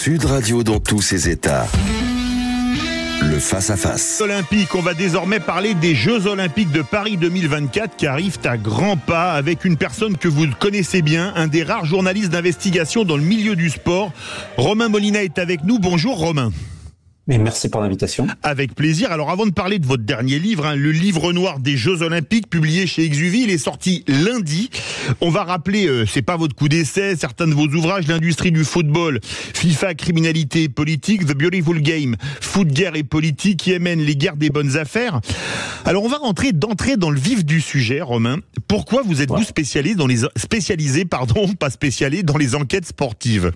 Sud Radio dans tous ses états. Le face-à-face. Olympique, on va désormais parler des Jeux Olympiques de Paris 2024 qui arrivent à grands pas avec une personne que vous connaissez bien, un des rares journalistes d'investigation dans le milieu du sport. Romain Molina est avec nous. Bonjour Romain. Mais merci pour l'invitation. Avec plaisir. Alors avant de parler de votre dernier livre, le livre noir des Jeux Olympiques, publié chez Exuvie, il est sorti lundi. On va rappeler, c'est pas votre coup d'essai, certains de vos ouvrages, l'industrie du football, FIFA, criminalité et politique, The Beautiful Game, foot, guerre et politique, qui mène les guerres des bonnes affaires. Alors on va d'entrer dans le vif du sujet, Romain. Pourquoi vous êtes-vous spécialisé dans les enquêtes sportives ?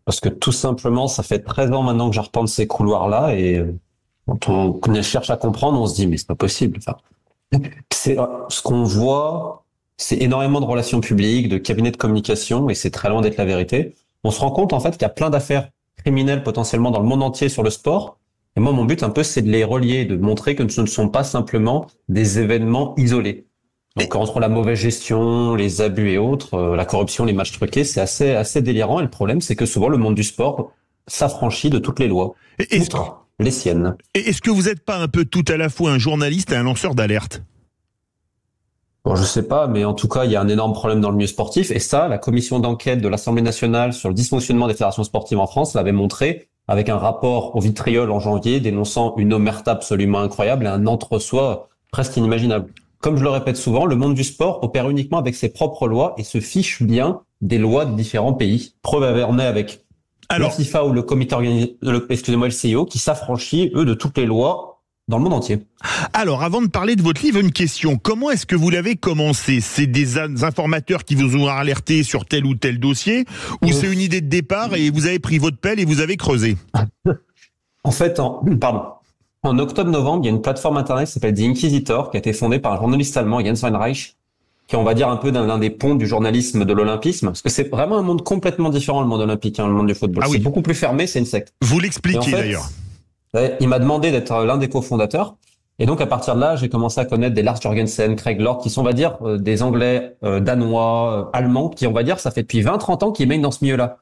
Parce que tout simplement, ça fait 13 ans maintenant que je reprends ces couloirs-là et quand on cherche à comprendre, on se dit mais c'est pas possible. Enfin, ce qu'on voit, c'est énormément de relations publiques, de cabinets de communication et c'est très loin d'être la vérité. On se rend compte en fait qu'il y a plein d'affaires criminelles potentiellement dans le monde entier sur le sport. Et moi, mon but un peu, c'est de les relier, de montrer que ce ne sont pas simplement des événements isolés. Donc entre la mauvaise gestion, les abus et autres, la corruption, les matchs truqués, c'est assez délirant. Et le problème, c'est que souvent le monde du sport s'affranchit de toutes les lois, outre les siennes. Et est-ce que vous n'êtes pas un peu tout à la fois un journaliste et un lanceur d'alerte ? Bon, je sais pas, mais en tout cas, il y a un énorme problème dans le milieu sportif. Et ça, la commission d'enquête de l'Assemblée nationale sur le dysfonctionnement des fédérations sportives en France l'avait montré avec un rapport au vitriol en janvier dénonçant une omerta absolument incroyable et un entre-soi presque inimaginable. Comme je le répète souvent, le monde du sport opère uniquement avec ses propres lois et se fiche bien des lois de différents pays. Preuve en est avec la FIFA ou le comité le CIO qui s'affranchit, eux, de toutes les lois dans le monde entier. Alors, avant de parler de votre livre, une question. Comment est-ce que vous l'avez commencé ? C'est des informateurs qui vous ont alerté sur tel ou tel dossier ou c'est une idée de départ et vous avez pris votre pelle et vous avez creusé ? En fait, en octobre-novembre, il y a une plateforme internet qui s'appelle The Inquisitor, qui a été fondée par un journaliste allemand, Jens Weinreich, qui est, on va dire, un peu l'un des ponts du journalisme de l'olympisme, parce que c'est vraiment un monde complètement différent, le monde olympique, le monde du football. C'est beaucoup plus fermé, c'est une secte. Vous l'expliquez d'ailleurs. Il m'a demandé d'être l'un des cofondateurs, et donc à partir de là, j'ai commencé à connaître des Lars Jørgensen, Craig Lord, qui sont, on va dire, des Anglais, Danois, Allemands, qui, on va dire, ça fait depuis 20-30 ans qu'ils baignent dans ce milieu-là.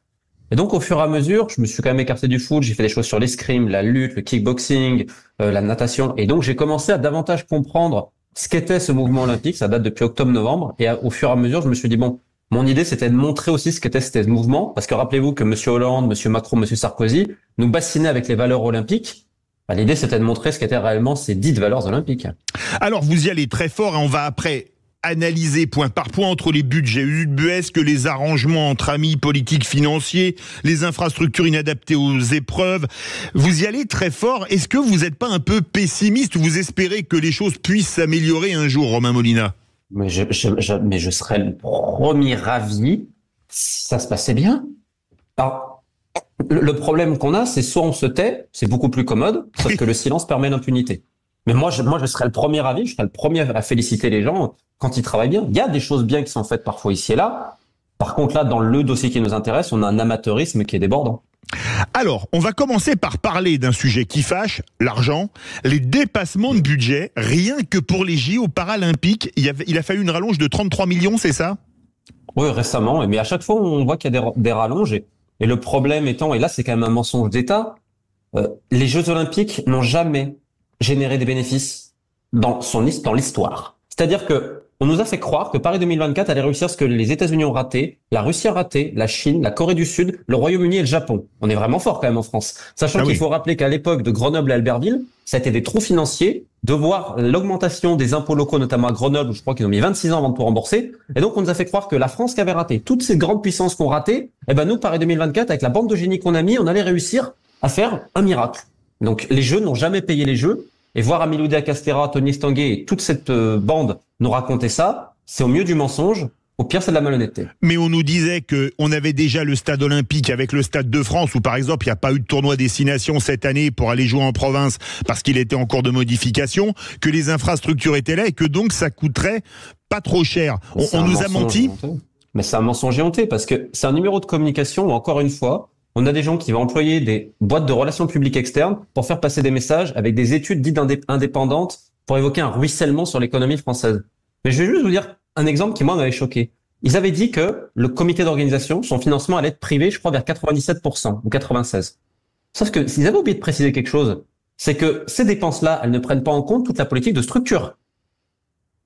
Et donc, au fur et à mesure, je me suis quand même écarté du foot, j'ai fait des choses sur l'escrime, la lutte, le kickboxing, la natation. Et donc, j'ai commencé à davantage comprendre ce qu'était ce mouvement olympique. Ça date depuis octobre-novembre. Et au fur et à mesure, je me suis dit, bon, mon idée, c'était de montrer aussi ce qu'était ce mouvement. Parce que rappelez-vous que Monsieur Hollande, Monsieur Macron, Monsieur Sarkozy nous bassinaient avec les valeurs olympiques. L'idée, c'était de montrer ce qu'étaient réellement ces dites valeurs olympiques. Alors, vous y allez très fort et on va après analyser point par point entre les budgets ubuesques, les arrangements entre amis politiques, financiers, les infrastructures inadaptées aux épreuves. Vous y allez très fort. Est-ce que vous n'êtes pas un peu pessimiste ou vous espérez que les choses puissent s'améliorer un jour, Romain Molina ? Mais je serais le premier ravi si ça se passait bien. Alors, le problème qu'on a, c'est soit on se tait, c'est beaucoup plus commode, parce que le silence permet l'impunité. Mais moi, je serais le premier ravi, je serais le premier à féliciter les gens quand ils travaillent bien. Il y a des choses bien qui sont faites parfois ici et là. Par contre, là, dans le dossier qui nous intéresse, on a un amateurisme qui est débordant. Alors, on va commencer par parler d'un sujet qui fâche, l'argent, les dépassements de budget. Rien que pour les JO paralympiques, il a fallu une rallonge de 33 millions, c'est ça ? Oui, récemment. Mais à chaque fois, on voit qu'il y a des rallonges. Et le problème étant, et là, c'est quand même un mensonge d'État, les Jeux Olympiques n'ont jamais générer des bénéfices dans l'histoire. C'est-à-dire que on nous a fait croire que Paris 2024 allait réussir ce que les États-Unis ont raté, la Russie a raté, la Chine, la Corée du Sud, le Royaume-Uni et le Japon. On est vraiment fort quand même en France. Sachant qu'il faut rappeler qu'à l'époque de Grenoble et Albertville, ça a été des trous financiers, de voir l'augmentation des impôts locaux, notamment à Grenoble, où je crois qu'ils ont mis 26 ans avant de tout rembourser. Et donc on nous a fait croire que la France qui avait raté, toutes ces grandes puissances qu'on raté, nous, Paris 2024, avec la bande de génie qu'on a mis, on allait réussir à faire un miracle. Donc les Jeux n'ont jamais payé les Jeux. Et voir Amilou Castera, Tony Estanguet et toute cette bande nous raconter ça, c'est au mieux du mensonge, au pire c'est de la malhonnêteté. Mais on nous disait qu'on avait déjà le stade olympique avec le Stade de France, où par exemple il n'y a pas eu de tournoi destination cette année pour aller jouer en province parce qu'il était en cours de modification, que les infrastructures étaient là et que donc ça coûterait pas trop cher. On nous a menti. Mais c'est un mensonge éhonté parce que c'est un numéro de communication où encore une fois, on a des gens qui vont employer des boîtes de relations publiques externes pour faire passer des messages avec des études dites indépendantes pour évoquer un ruissellement sur l'économie française. Mais je vais juste vous dire un exemple qui, moi, m'avait choqué. Ils avaient dit que le comité d'organisation, son financement allait être privé, je crois, vers 97% ou 96%. Sauf que s'ils avaient oublié de préciser quelque chose, c'est que ces dépenses-là, elles ne prennent pas en compte toute la politique de structure,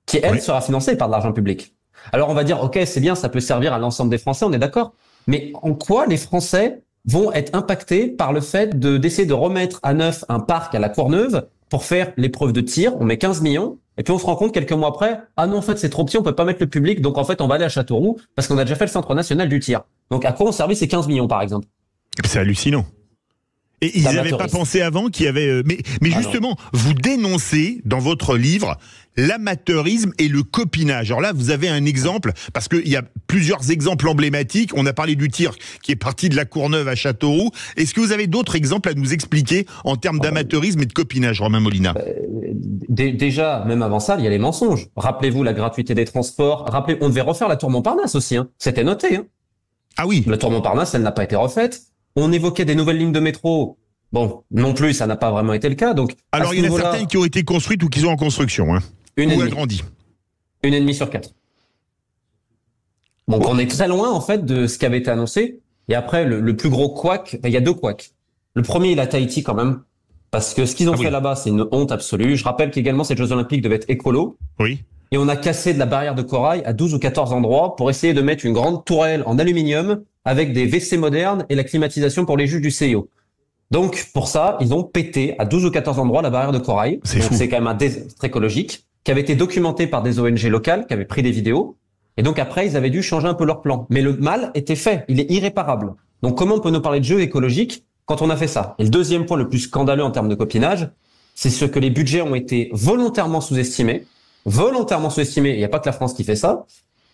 qui, elle, sera financée par de l'argent public. Alors on va dire, ok, c'est bien, ça peut servir à l'ensemble des Français, on est d'accord. Mais en quoi les Français vont être impactés par le fait d'essayer de remettre à neuf un parc à la Courneuve pour faire l'épreuve de tir? On met 15 millions, et puis on se rend compte quelques mois après, ah non, en fait, c'est trop petit, on peut pas mettre le public, donc en fait, on va aller à Châteauroux, parce qu'on a déjà fait le Centre national du tir. Donc à quoi ont servi ces 15 millions, par exemple? C'est hallucinant. Et ils n'avaient pas pensé avant qu'il y avait... Mais justement, vous dénoncez dans votre livre l'amateurisme et le copinage. Alors là, vous avez un exemple, parce qu'il y a plusieurs exemples emblématiques. On a parlé du tir qui est parti de la Courneuve à Châteauroux. Est-ce que vous avez d'autres exemples à nous expliquer en termes d'amateurisme et de copinage, Romain Molina? Déjà, même avant ça, il y a les mensonges. Rappelez-vous la gratuité des transports. On devait refaire la tour Montparnasse aussi. C'était noté. Ah oui. La tour Montparnasse, elle n'a pas été refaite. On évoquait des nouvelles lignes de métro. Bon, non plus, ça n'a pas vraiment été le cas. Donc, alors, il y en a certaines qui ont été construites ou qui sont en construction, ou agrandies. 1,5 sur 4. Donc, on est très loin, en fait, de ce qui avait été annoncé. Et après, le plus gros couac, il y a deux couacs. Le premier, il a Tahiti, quand même. Parce que ce qu'ils ont fait là-bas, c'est une honte absolue. Je rappelle qu'également, ces Jeux Olympiques devaient être écolos. Oui. Et on a cassé de la barrière de corail à 12 ou 14 endroits pour essayer de mettre une grande tourelle en aluminium avec des WC modernes et la climatisation pour les juges du CIO. Donc, pour ça, ils ont pété à 12 ou 14 endroits la barrière de corail. C'est quand même un désastre écologique qui avait été documenté par des ONG locales qui avaient pris des vidéos. Et donc après, ils avaient dû changer un peu leur plan. Mais le mal était fait. Il est irréparable. Donc, comment on peut nous parler de jeux écologiques quand on a fait ça? Et le deuxième point le plus scandaleux en termes de copinage, c'est ce que les budgets ont été volontairement sous-estimés. Il n'y a pas que la France qui fait ça.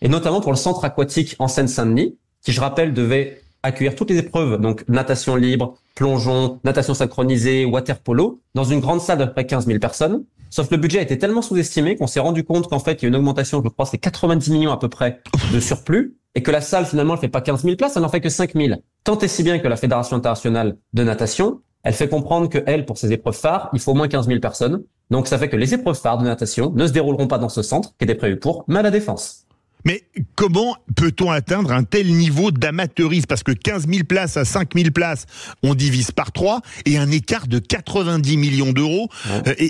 Et notamment pour le centre aquatique en Seine-Saint-Denis, qui, je rappelle, devait accueillir toutes les épreuves, donc natation libre, plongeon, natation synchronisée, water polo, dans une grande salle d'à peu près 15 000 personnes. Sauf que le budget a été tellement sous-estimé qu'on s'est rendu compte qu'en fait, il y a une augmentation, je crois, c'est 90 millions à peu près de surplus, et que la salle, finalement, elle fait pas 15 000 places, elle n'en fait que 5 000. Tant et si bien que la Fédération internationale de natation, elle fait comprendre que elle, pour ses épreuves phares, il faut au moins 15 000 personnes. Donc ça fait que les épreuves phares de natation ne se dérouleront pas dans ce centre, qui était prévu pour, mais à la Défense. Mais comment peut-on atteindre un tel niveau d'amateurisme? Parce que 15 000 places à 5 000 places, on divise par 3 et un écart de 90 millions d'euros.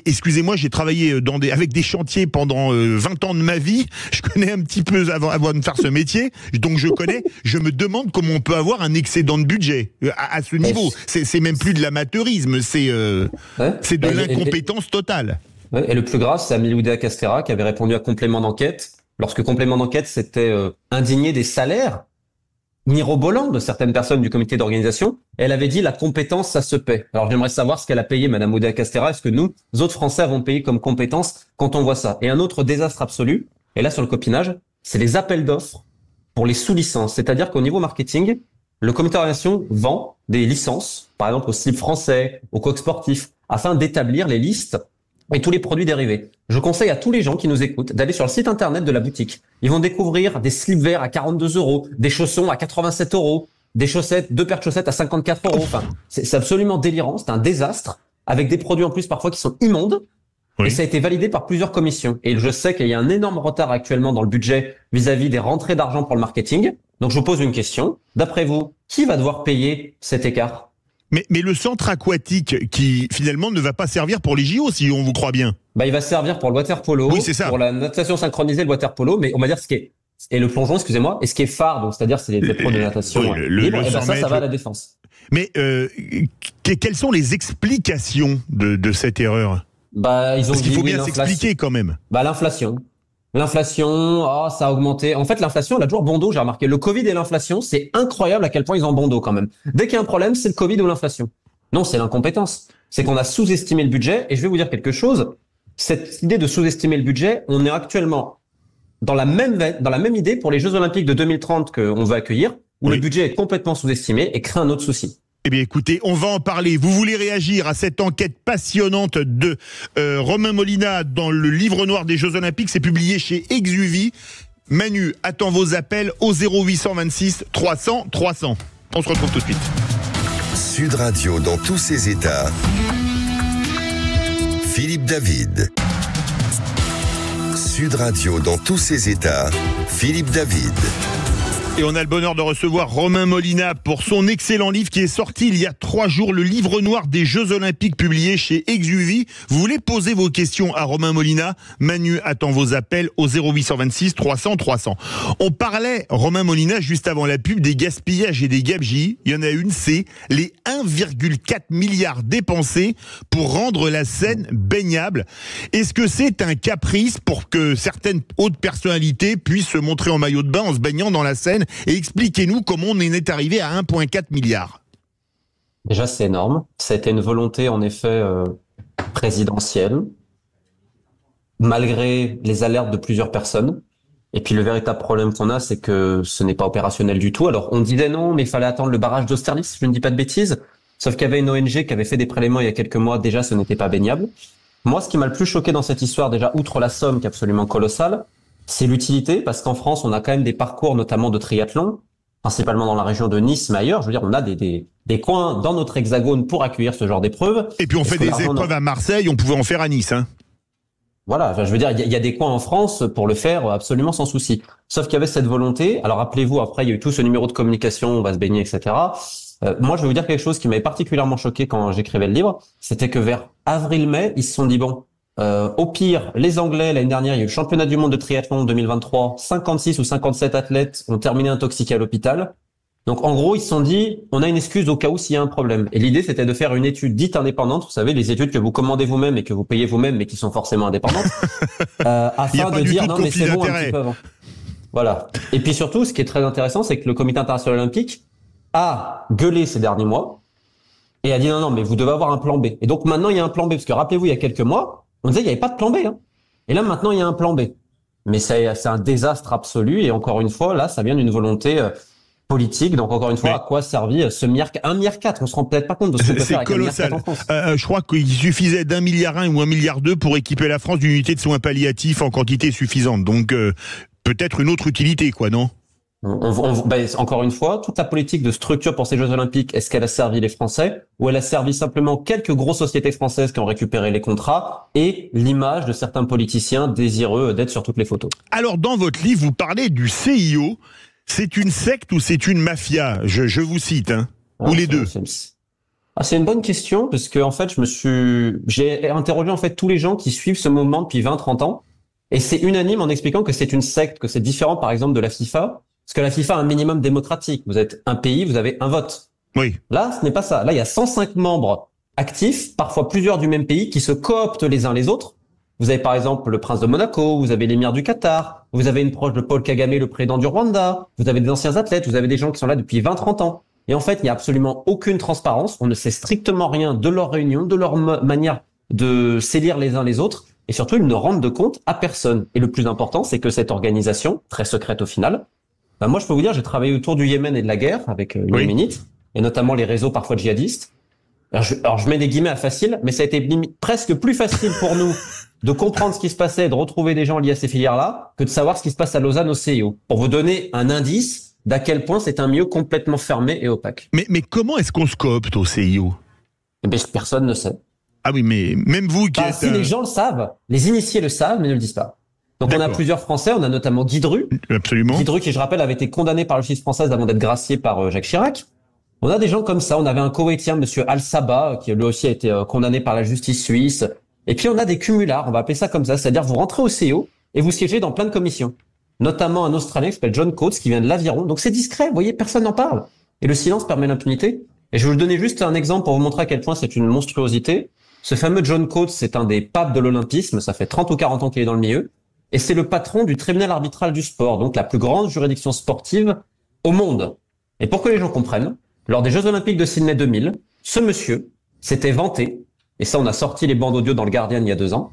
Excusez-moi, j'ai travaillé avec des chantiers pendant 20 ans de ma vie. Je connais un petit peu avant de faire ce métier. Donc je connais. Je me demande comment on peut avoir un excédent de budget à ce niveau. C'est même plus de l'amateurisme, c'est de l'incompétence totale. Et le plus grave, c'est Amélie Oudéa-Castéra qui avait répondu à Complément d'enquête. Lorsque Complément d'enquête s'était indigné des salaires mirobolants de certaines personnes du comité d'organisation, elle avait dit la compétence, ça se paie. Alors j'aimerais savoir ce qu'elle a payé, Madame Oudéa-Castéra. Est-ce que nous, autres Français, avons payé comme compétence quand on voit ça? Et un autre désastre absolu, et là sur le copinage, c'est les appels d'offres pour les sous-licences. C'est-à-dire qu'au niveau marketing, le comité d'organisation vend des licences, par exemple au slip français, au coq sportif, afin d'établir les listes et tous les produits dérivés. Je conseille à tous les gens qui nous écoutent d'aller sur le site internet de la boutique. Ils vont découvrir des slips verts à 42 €, des chaussons à 87 €, des chaussettes, 2 paires de chaussettes à 54 €. Enfin, c'est absolument délirant, c'est un désastre, avec des produits en plus parfois qui sont immondes. Oui. Et ça a été validé par plusieurs commissions. Et je sais qu'il y a un énorme retard actuellement dans le budget vis-à-vis des rentrées d'argent pour le marketing. Donc je vous pose une question. D'après vous, qui va devoir payer cet écart ? Mais le centre aquatique qui finalement ne va pas servir pour les JO, si on vous croit bien. Il va servir pour le water polo, oui, c'est ça. Pour la natation synchronisée, le water polo, mais on va dire et le plongeon, excusez-moi, et ce qui est phare, donc c'est-à-dire c'est les épreuves de natation libre, et ça va à la Défense. Mais quelles sont les explications de cette erreur ? Parce qu'il faut bien s'expliquer quand même. L'inflation, ça a augmenté. En fait, l'inflation, elle a toujours bon dos, j'ai remarqué. Le Covid et l'inflation, c'est incroyable à quel point ils ont bon dos quand même. Dès qu'il y a un problème, c'est le Covid ou l'inflation. Non, c'est l'incompétence. C'est qu'on a sous-estimé le budget. Et je vais vous dire quelque chose. Cette idée de sous-estimer le budget, on est actuellement dans la même idée pour les Jeux Olympiques de 2030 qu'on veut accueillir, où le budget est complètement sous-estimé et crée un autre souci. Eh bien, écoutez, on va en parler. Vous voulez réagir à cette enquête passionnante de Romain Molina dans le livre noir des Jeux Olympiques. C'est publié chez Exuvie. Manu attend vos appels au 0826 300 300. On se retrouve tout de suite. Sud Radio dans tous ses états. Philippe David. Sud Radio dans tous ses états. Philippe David. Et on a le bonheur de recevoir Romain Molina pour son excellent livre qui est sorti il y a 3 jours, le livre noir des Jeux Olympiques publié chez Exuvie. Vous voulez poser vos questions à Romain Molina? Manu attend vos appels au 0826 300 300. On parlait, Romain Molina, juste avant la pub, des gaspillages et des gabegies. Il y en a une, c'est les 1,4 milliard dépensés pour rendre la Seine baignable. Est-ce que c'est un caprice pour que certaines hautes personnalités puissent se montrer en maillot de bain en se baignant dans la Seine? Et expliquez-nous comment on en est arrivé à 1,4 milliard. Déjà, c'est énorme. Ça a été une volonté, en effet, présidentielle, malgré les alertes de plusieurs personnes. Et puis, le véritable problème qu'on a, c'est que ce n'est pas opérationnel du tout. Alors, on disait non, mais il fallait attendre le barrage d'Austerlitz, je ne dis pas de bêtises. Sauf qu'il y avait une ONG qui avait fait des prélèvements il y a quelques mois. Déjà, ce n'était pas baignable. Moi, ce qui m'a le plus choqué dans cette histoire, déjà, outre la somme qui est absolument colossale, c'est l'utilité, parce qu'en France, on a quand même des parcours, notamment de triathlon, principalement dans la région de Nice, mais ailleurs. Je veux dire, on a des coins dans notre hexagone pour accueillir ce genre d'épreuves. Et puis on fait des épreuves à Marseille, on pouvait en faire à Nice. Voilà, je veux dire, il y a des coins en France pour le faire absolument sans souci. Sauf qu'il y avait cette volonté. Alors rappelez-vous, après, il y a eu tout ce numéro de communication, on va se baigner, etc. Moi, je vais vous dire quelque chose qui m'avait particulièrement choqué quand j'écrivais le livre, c'était que vers avril-mai, ils se sont dit, bon, au pire, les Anglais, l'année dernière, il y a eu le championnat du monde de triathlon 2023, 56 ou 57 athlètes ont terminé intoxiqués à l'hôpital. Donc, en gros, ils se sont dit, on a une excuse au cas où s'il y a un problème. Et l'idée, c'était de faire une étude dite indépendante, vous savez, les études que vous commandez vous-même et que vous payez vous-même, mais qui sont forcément indépendantes, afin de dire, non, mais c'est bon un petit peu avant. Voilà. Et puis surtout, ce qui est très intéressant, c'est que le Comité international olympique a gueulé ces derniers mois et a dit, non, mais vous devez avoir un plan B. Et donc, maintenant, il y a un plan B, parce que rappelez-vous, il y a quelques mois, on disait qu'il n'y avait pas de plan B. Et là, maintenant, il y a un plan B. Mais c'est un désastre absolu. Et encore une fois, là, ça vient d'une volonté politique. Donc, encore une fois, à quoi servit ce milliard, 1,4 milliard? On se rend peut-être pas compte de ce qu'on peut faire avec 1,4 milliard en France. Je crois qu'il suffisait d'1,1 milliard ou 1,2 milliard pour équiper la France d'une unité de soins palliatifs en quantité suffisante. Donc, peut-être une autre utilité, quoi, non? Encore une fois, toute la politique de structure pour ces Jeux Olympiques, est-ce qu'elle a servi les Français ou elle a servi simplement quelques grosses sociétés françaises qui ont récupéré les contrats et l'image de certains politiciens désireux d'être sur toutes les photos? Alors, dans votre livre, vous parlez du CIO. C'est une secte ou c'est une mafia? Je vous cite, ou les deux. C'est une bonne question parce que en fait, j'ai interrogé en fait tous les gens qui suivent ce mouvement depuis 20-30 ans et c'est unanime en expliquant que c'est une secte, que c'est différent par exemple de la FIFA. Parce que la FIFA a un minimum démocratique. Vous êtes un pays, vous avez un vote. Oui. Là, ce n'est pas ça. Là, il y a 105 membres actifs, parfois plusieurs du même pays, qui se cooptent les uns les autres. Vous avez par exemple le prince de Monaco, vous avez l'émir du Qatar, vous avez une proche de Paul Kagame, le président du Rwanda, vous avez des anciens athlètes, vous avez des gens qui sont là depuis 20-30 ans. Et en fait, il n'y a absolument aucune transparence. On ne sait strictement rien de leurs réunions, de leur manière de s'élire les uns les autres. Et surtout, ils ne rendent de compte à personne. Et le plus important, c'est que cette organisation, très secrète au final, moi, je peux vous dire, j'ai travaillé autour du Yémen et de la guerre avec les Yéménites, et notamment les réseaux parfois djihadistes. Alors, je mets des guillemets à facile, mais ça a été presque plus facile pour nous de comprendre ce qui se passait et de retrouver des gens liés à ces filières-là que de savoir ce qui se passe à Lausanne au CIO. Pour vous donner un indice d'à quel point c'est un milieu complètement fermé et opaque. Mais comment est-ce qu'on se coopte au CIO? Eh bien, personne ne sait. Ah oui, mais même vous qui êtes... Si les gens le savent, les initiés le savent, mais ne le disent pas. Donc on a plusieurs Français, on a notamment Guy Dru. Absolument. Guy Dru qui, je rappelle, avait été condamné par la justice française avant d'être gracié par Jacques Chirac. On a des gens comme ça, on avait un Koweïtien, monsieur Al-Sabah, qui lui aussi a été condamné par la justice suisse. Et puis on a des cumulards, on va appeler ça comme ça, c'est-à-dire vous rentrez au CIO et vous siégez dans plein de commissions. Notamment un Australien qui s'appelle John Coates, qui vient de l'Aviron. Donc c'est discret, vous voyez, personne n'en parle. Et le silence permet l'impunité. Et je vais vous donner juste un exemple pour vous montrer à quel point c'est une monstruosité. Ce fameux John Coates, c'est un des papes de l'olympisme, ça fait 30 ou 40 ans qu'il est dans le milieu. Et c'est le patron du tribunal arbitral du sport, donc la plus grande juridiction sportive au monde. Et pour que les gens comprennent, lors des Jeux Olympiques de Sydney 2000, ce monsieur s'était vanté, et ça on a sorti les bandes audio dans le Guardian il y a 2 ans,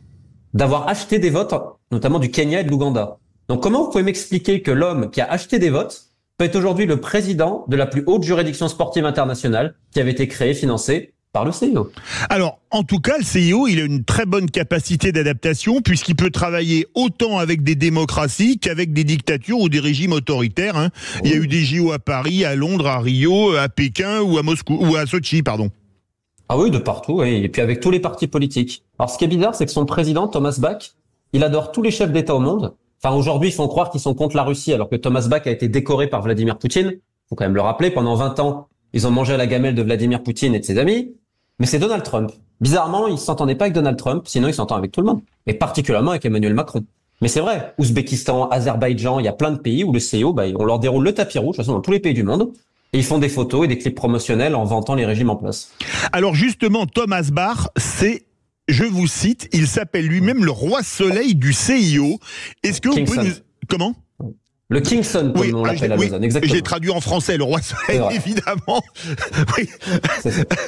d'avoir acheté des votes, notamment du Kenya et de l'Ouganda. Donc comment vous pouvez m'expliquer que l'homme qui a acheté des votes peut être aujourd'hui le président de la plus haute juridiction sportive internationale qui avait été créée, financée par le CIO? Alors, en tout cas, le CIO, il a une très bonne capacité d'adaptation puisqu'il peut travailler autant avec des démocraties qu'avec des dictatures ou des régimes autoritaires. Oui. Il y a eu des JO à Paris, à Londres, à Rio, à Pékin ou à Moscou, ou à Sochi, pardon. Ah oui, de partout, oui. Et puis avec tous les partis politiques. Alors, ce qui est bizarre, c'est que son président, Thomas Bach, il adore tous les chefs d'État au monde, Enfin, aujourd'hui, ils font croire qu'ils sont contre la Russie, alors que Thomas Bach a été décoré par Vladimir Poutine. Faut quand même le rappeler. Pendant 20 ans, ils ont mangé à la gamelle de Vladimir Poutine et de ses amis. Mais c'est Donald Trump. Bizarrement, il s'entendait pas avec Donald Trump, sinon il s'entend avec tout le monde. Et particulièrement avec Emmanuel Macron. Mais c'est vrai, Ouzbékistan, Azerbaïdjan, il y a plein de pays où le CIO, on leur déroule le tapis rouge, de toute façon dans tous les pays du monde, et ils font des photos et des clips promotionnels en vantant les régimes en place. Alors justement, Thomas Bach, je vous cite, il s'appelle lui-même le roi soleil du CIO. Est-ce que vous pouvez nous... Comment ? Le Kingston, comme on l'appelle à Lausanne, exactement. J'ai traduit en français, le roi soleil, évidemment. Oui.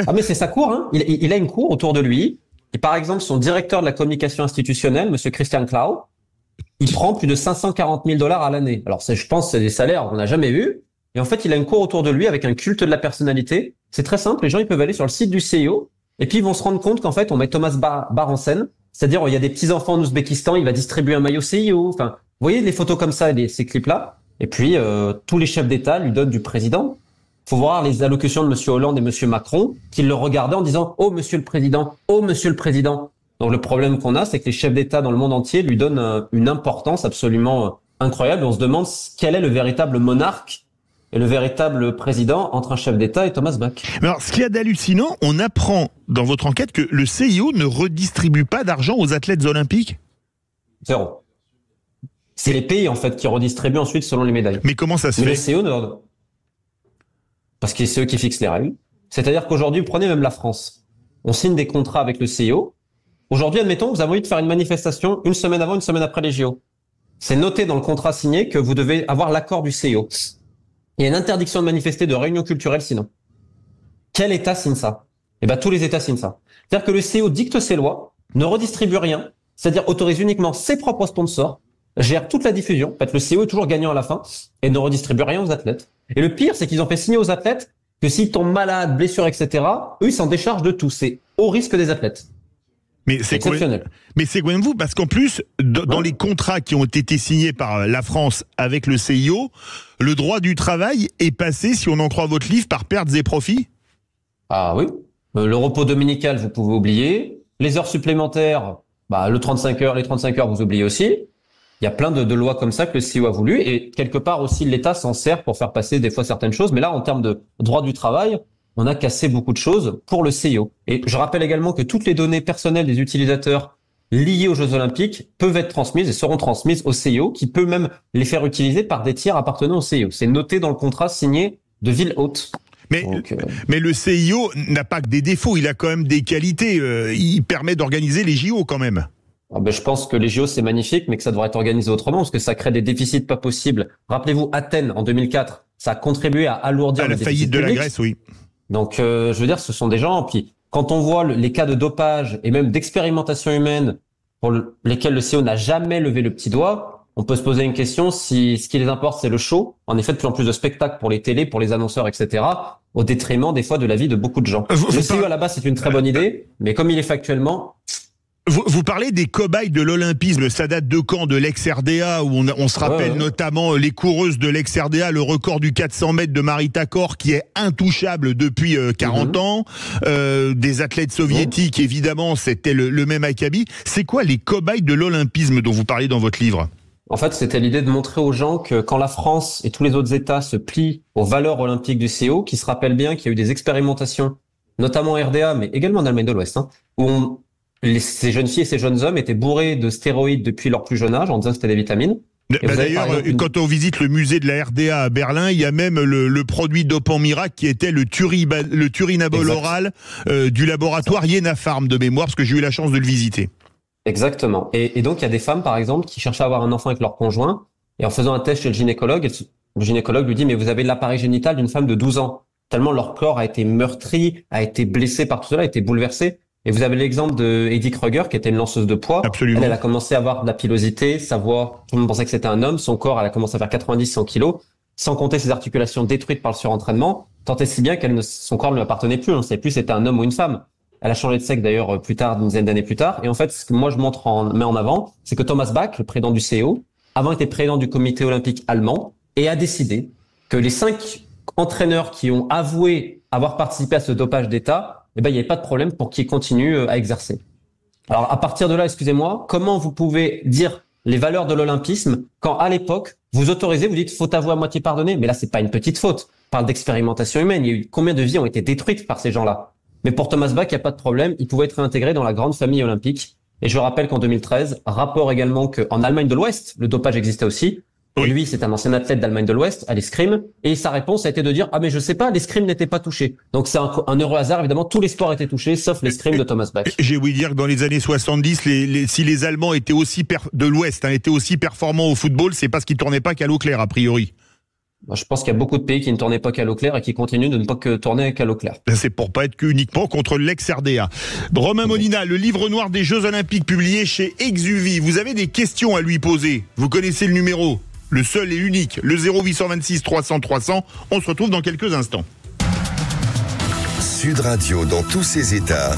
Ah mais c'est sa cour, hein. Il a une cour autour de lui. Et par exemple, son directeur de la communication institutionnelle, monsieur Christian Klau, il prend plus de 540 000 $ à l'année. Alors je pense que c'est des salaires qu'on n'a jamais vus. Et en fait, il a une cour autour de lui avec un culte de la personnalité. C'est très simple, les gens ils peuvent aller sur le site du CIO et puis ils vont se rendre compte qu'en fait, on met Thomas Bach en scène. C'est-à-dire, il y a des petits-enfants en Ouzbékistan, il va distribuer un maillot CIO. Enfin, vous voyez les photos comme ça, ces clips-là. Et puis, tous les chefs d'État lui donnent du président. Faut voir les allocutions de monsieur Hollande et monsieur Macron, qui le regardaient en disant « Oh, monsieur le président, oh, monsieur le président ». Donc, le problème qu'on a, c'est que les chefs d'État dans le monde entier lui donnent une importance absolument incroyable. On se demande quel est le véritable monarque et le véritable président entre un chef d'État et Thomas Bach. Mais alors, ce qu'il y a d'hallucinant, on apprend dans votre enquête que le CIO ne redistribue pas d'argent aux athlètes olympiques ? Zéro. C'est les pays, en fait, qui redistribuent ensuite selon les médailles. Mais comment ça se fait ? Le CIO ne leur... Parce que c'est eux qui fixent les règles. C'est-à-dire qu'aujourd'hui, prenez même la France. On signe des contrats avec le CIO. Aujourd'hui, admettons, vous avez envie de faire une manifestation une semaine avant, une semaine après les JO. C'est noté dans le contrat signé que vous devez avoir l'accord du CIO. Il y a une interdiction de manifester, de réunion culturelle sinon. Quel État signe ça ? Eh ben, tous les États signent ça. C'est-à-dire que le CIO dicte ses lois, ne redistribue rien, c'est-à-dire autorise uniquement ses propres sponsors, gère toute la diffusion. En fait, le CIO est toujours gagnant à la fin et ne redistribue rien aux athlètes. Et le pire, c'est qu'ils ont fait signer aux athlètes que s'ils tombent malades, blessures, etc., eux, ils s'en déchargent de tout. C'est au risque des athlètes. Mais c'est exceptionnel. Mais c'est quand même vous, parce qu'en plus, dans les contrats qui ont été signés par la France avec le CIO, le droit du travail est passé, si on en croit votre livre, par pertes et profits ? Ah oui. Le repos dominical, vous pouvez oublier. Les heures supplémentaires, les 35 heures, vous oubliez aussi. Il y a plein de lois comme ça que le CIO a voulu. Et quelque part aussi, l'État s'en sert pour faire passer des fois certaines choses. Mais là, en termes de droit du travail, on a cassé beaucoup de choses pour le CIO. Et je rappelle également que toutes les données personnelles des utilisateurs liées aux Jeux Olympiques peuvent être transmises et seront transmises au CIO, qui peut même les faire utiliser par des tiers appartenant au CIO. C'est noté dans le contrat signé de ville haute. Mais le CIO n'a pas que des défauts, il a quand même des qualités. Il permet d'organiser les JO quand même. Je pense que les JO c'est magnifique, mais que ça devrait être organisé autrement, parce que ça crée des déficits pas possibles. Rappelez-vous, Athènes en 2004, ça a contribué à alourdir la faillite de la Grèce, oui. Donc, je veux dire, ce sont des gens. Puis, quand on voit les cas de dopage et même d'expérimentation humaine pour lesquels le CIO n'a jamais levé le petit doigt, on peut se poser une question si ce qui les importe, c'est le show. En effet, de plus en plus de spectacles pour les télés, pour les annonceurs, etc., au détriment des fois de la vie de beaucoup de gens. Le CIO à la base, c'est une très bonne idée, mais comme il est factuellement... Vous parlez des cobayes de l'olympisme, ça date de quand? De l'ex-RDA, où on se rappelle notamment les coureuses de l'ex-RDA, le record du 400 mètres de Marita Kor qui est intouchable depuis 40 ans, des athlètes soviétiques, évidemment, c'était le même acabit. C'est quoi les cobayes de l'olympisme dont vous parlez dans votre livre? En fait, c'était l'idée de montrer aux gens que quand la France et tous les autres États se plient aux valeurs olympiques du CIO, qui se rappellent bien qu'il y a eu des expérimentations, notamment en RDA, mais également en Allemagne de l'Ouest, où ces jeunes filles et ces jeunes hommes étaient bourrés de stéroïdes depuis leur plus jeune âge, en disant que c'était des vitamines. D'ailleurs, quand on visite le musée de la RDA à Berlin, il y a même le produit dopant miracle qui était le turinabol oral du laboratoire Jena Pharm de mémoire, parce que j'ai eu la chance de le visiter. Exactement. Et donc, il y a des femmes, par exemple, qui cherchaient à avoir un enfant avec leur conjoint, et en faisant un test chez le gynécologue lui dit, mais vous avez l'appareil génital d'une femme de 12 ans. Tellement leur corps a été meurtri, a été blessé par tout cela, a été bouleversé. Et vous avez l'exemple de Heidi Kruger, qui était une lanceuse de poids. Absolument. Elle a commencé à avoir de la pilosité, sa voix, tout le monde pensait que c'était un homme. Son corps, elle a commencé à faire 90-100 kilos, sans compter ses articulations détruites par le surentraînement, tant et si bien son corps ne lui appartenait plus. On ne savait plus si c'était un homme ou une femme. Elle a changé de sexe d'ailleurs plus tard, une dizaine d'années plus tard. Et en fait, ce que moi je mets en avant, c'est que Thomas Bach, le président du CIO, avant était président du comité olympique allemand, et a décidé que les 5 entraîneurs qui ont avoué avoir participé à ce dopage d'État, il n'y avait pas de problème pour qu'ils continuent à exercer. Alors, à partir de là, excusez-moi, comment vous pouvez dire les valeurs de l'olympisme quand à l'époque, vous autorisez, vous dites faute avouée à moitié pardonnée, mais là c'est pas une petite faute. On parle d'expérimentation humaine. Il y a eu combien de vies ont été détruites par ces gens-là? Mais pour Thomas Bach, il n'y a pas de problème. Il pouvait être réintégré dans la grande famille olympique. Et je rappelle qu'en 2013, rapport également qu'en Allemagne de l'Ouest, le dopage existait aussi. Et lui, c'est un ancien athlète d'Allemagne de l'Ouest, à l'escrime. Et sa réponse a été de dire, ah, mais je sais pas, l'escrime n'était pas touché. Donc c'est un heureux hasard. Évidemment, tous les sports étaient touchés, sauf l'escrime de Thomas Bach. J'ai ouï dire que dans les années 70, si les Allemands étaient aussi de l'Ouest, étaient aussi performants au football, c'est parce qu'ils tournaient pas qu'à l'eau claire, a priori. Je pense qu'il y a beaucoup de pays qui ne tournaient pas qu'à l'eau claire et qui continuent de ne pas que tourner qu'à l'eau claire. C'est pour pas être uniquement contre l'ex-RDA. Romain Molina, le livre noir des Jeux Olympiques publié chez Exuvie. Vous avez des questions à lui poser. Vous connaissez le numéro, le seul et unique, le 0826 300 300. On se retrouve dans quelques instants. Sud Radio dans tous ses états.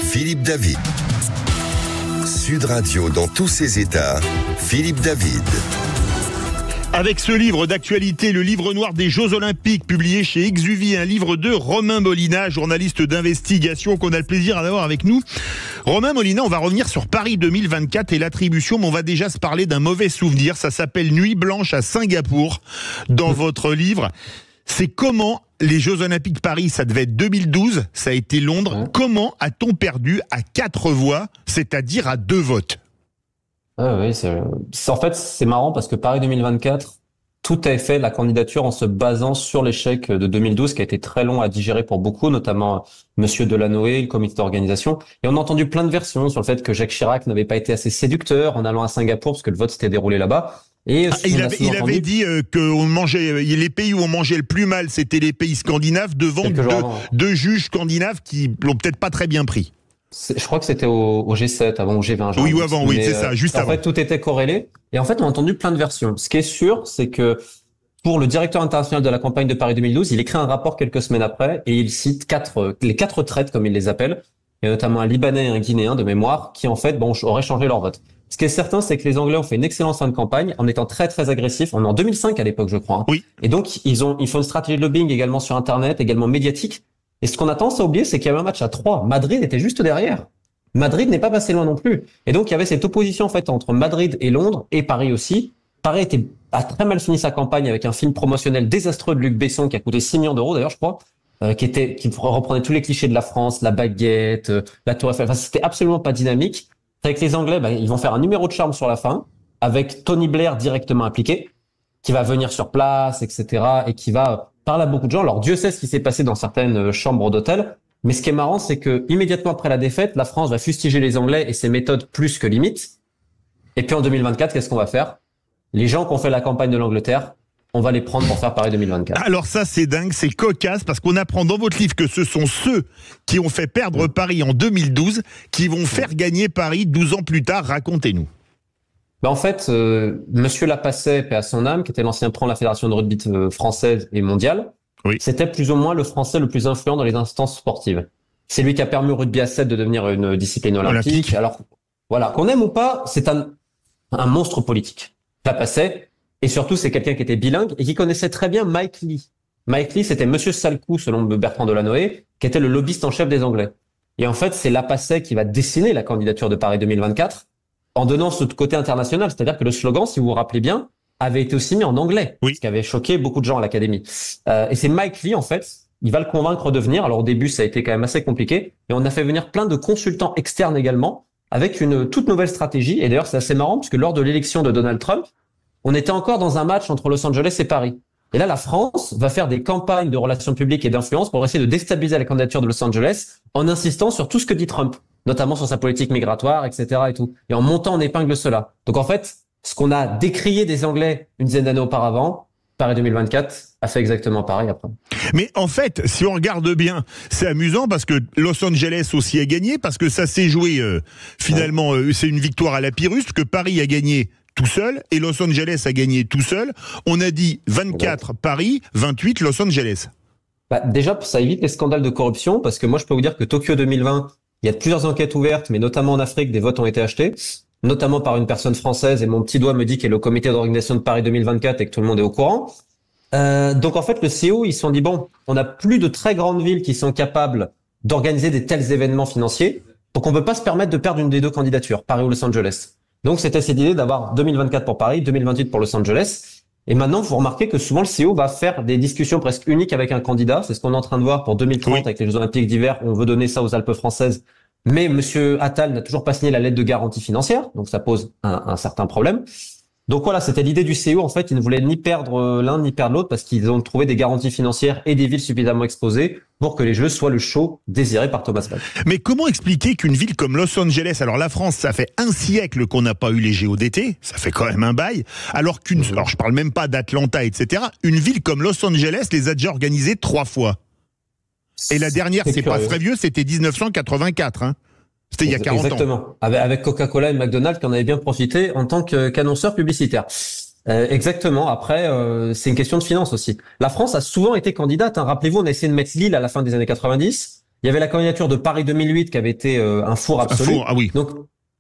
Philippe David. Sud Radio dans tous ses états. Philippe David. Avec ce livre d'actualité, le livre noir des Jeux Olympiques, publié chez Exuvie, un livre de Romain Molina, journaliste d'investigation qu'on a le plaisir d'avoir avec nous. Romain Molina, on va revenir sur Paris 2024 et l'attribution, mais on va déjà se parler d'un mauvais souvenir. Ça s'appelle Nuit blanche à Singapour, dans votre livre. C'est comment les Jeux Olympiques Paris, ça devait être 2012, ça a été Londres. Comment a-t-on perdu à 4 voix, c'est-à-dire à 2 votes? Oui, en fait, c'est marrant parce que Paris 2024, tout a fait la candidature en se basant sur l'échec de 2012 qui a été très long à digérer pour beaucoup, notamment Monsieur Delanoë, le comité d'organisation. Et on a entendu plein de versions sur le fait que Jacques Chirac n'avait pas été assez séducteur en allant à Singapour parce que le vote s'était déroulé là-bas. Et il avait dit que les pays où on mangeait le plus mal, c'était les pays scandinaves, devant deux juges scandinaves qui l'ont peut-être pas très bien pris. Je crois que c'était au G7 avant au G20. Oui, ou avant, oui, c'est ça, juste avant. En fait, tout était corrélé. Et en fait, on a entendu plein de versions. Ce qui est sûr, c'est que pour le directeur international de la campagne de Paris 2012, il écrit un rapport quelques semaines après et il cite les quatre traites, comme il les appelle. Il y a notamment un Libanais et un Guinéen de mémoire qui, en fait, auraient changé leur vote. Ce qui est certain, c'est que les Anglais ont fait une excellente fin de campagne en étant très, très agressifs. On est en 2005 à l'époque, je crois. Oui. Et donc, ils font une stratégie de lobbying également sur Internet, également médiatique. Et ce qu'on a tendance à oublier, c'est qu'il y avait un match à 3. Madrid était juste derrière. Madrid n'est pas passé loin non plus. Et donc, il y avait cette opposition, en fait, entre Madrid et Londres et Paris aussi. Paris a très mal fini sa campagne avec un film promotionnel désastreux de Luc Besson qui a coûté 6 millions d'euros, d'ailleurs, je crois, qui reprenait tous les clichés de la France, la baguette, la tour Eiffel. Enfin, c'était absolument pas dynamique. Avec les Anglais, ils vont faire un numéro de charme sur la fin, avec Tony Blair directement impliqué, qui va venir sur place, etc., et qui va parler à beaucoup de gens. Alors, Dieu sait ce qui s'est passé dans certaines chambres d'hôtel, mais ce qui est marrant, c'est que immédiatement après la défaite, la France va fustiger les Anglais et ses méthodes plus que limites. Et puis en 2024, qu'est-ce qu'on va faire? Les gens qui ont fait la campagne de l'Angleterre, on va les prendre pour faire Paris 2024. Alors ça, c'est dingue, c'est cocasse, parce qu'on apprend dans votre livre que ce sont ceux qui ont fait perdre Paris en 2012 qui vont faire gagner Paris 12 ans plus tard. Racontez-nous. En fait, Monsieur Lapasset, paix à son âme, qui était l'ancien président de la Fédération de rugby française et mondiale, c'était plus ou moins le Français le plus influent dans les instances sportives. C'est lui qui a permis au rugby à 7 de devenir une discipline olympique. Alors, voilà, qu'on aime ou pas, c'est un monstre politique. Lapasset. Et surtout, c'est quelqu'un qui était bilingue et qui connaissait très bien Mike Lee. Mike Lee, c'était Monsieur Salcou, selon Bertrand Delanoë, qui était le lobbyiste en chef des Anglais. Et en fait, c'est Lapasset qui va dessiner la candidature de Paris 2024 en donnant ce côté international. C'est-à-dire que le slogan, si vous vous rappelez bien, avait été aussi mis en anglais, ce qui avait choqué beaucoup de gens à l'Académie. Et c'est Mike Lee, en fait, il va le convaincre de venir. Alors au début, ça a été quand même assez compliqué. Et on a fait venir plein de consultants externes également, avec une toute nouvelle stratégie. Et d'ailleurs, c'est assez marrant, puisque lors de l'élection de Donald Trump, on était encore dans un match entre Los Angeles et Paris. Et là, la France va faire des campagnes de relations publiques et d'influence pour essayer de déstabiliser la candidature de Los Angeles en insistant sur tout ce que dit Trump, notamment sur sa politique migratoire, etc. et tout, et en montant en épingle cela. Donc en fait, ce qu'on a décrié des Anglais une dizaine d'années auparavant, Paris 2024 a fait exactement pareil après. Mais en fait, si on regarde bien, c'est amusant parce que Los Angeles aussi a gagné, parce que ça s'est joué finalement, c'est une victoire à la Pyrrhus, que Paris a gagné tout seul et Los Angeles a gagné tout seul. On a dit 24 Paris, 28 Los Angeles. Déjà, ça évite les scandales de corruption, parce que moi je peux vous dire que Tokyo 2020, il y a plusieurs enquêtes ouvertes, mais notamment en Afrique, des votes ont été achetés, notamment par une personne française, et mon petit doigt me dit qu'elle est au comité d'organisation de Paris 2024 et que tout le monde est au courant. Donc en fait, le CO, ils se sont dit, on a plus de très grandes villes qui sont capables d'organiser des tels événements financiers. Donc on peut pas se permettre de perdre une des deux candidatures, Paris ou Los Angeles. Donc c'était cette idée d'avoir 2024 pour Paris, 2028 pour Los Angeles. Et maintenant, vous remarquez que souvent le CEO va faire des discussions presque uniques avec un candidat. C'est ce qu'on est en train de voir pour 2030 Oui. avec les Jeux Olympiques d'hiver. On veut donner ça aux Alpes françaises. Mais Monsieur Attal n'a toujours pas signé la lettre de garantie financière. Donc ça pose un certain problème. Donc voilà, c'était l'idée du CEO. En fait, ils ne voulaient ni perdre l'un ni perdre l'autre parce qu'ils ont trouvé des garanties financières et des villes suffisamment exposées pour que les Jeux soient le show désiré par Thomas Bach. Mais comment expliquer qu'une ville comme Los Angeles, alors la France, ça fait un siècle qu'on n'a pas eu les JO d'été, ça fait quand même un bail, alors alors je parle même pas d'Atlanta, etc., une ville comme Los Angeles les a déjà organisées 3 fois. Et la dernière, c'est pas très vieux, c'était 1984, hein. C'était il y a 40 ans. Exactement. Avec Coca-Cola et McDonald's qui en avaient bien profité en tant qu'annonceurs publicitaires. Exactement. Après, c'est une question de finance aussi. La France a souvent été candidate. Hein. Rappelez-vous, on a essayé de mettre Lille à la fin des années 90. Il y avait la candidature de Paris 2008 qui avait été un four absolu. Ah oui. Donc,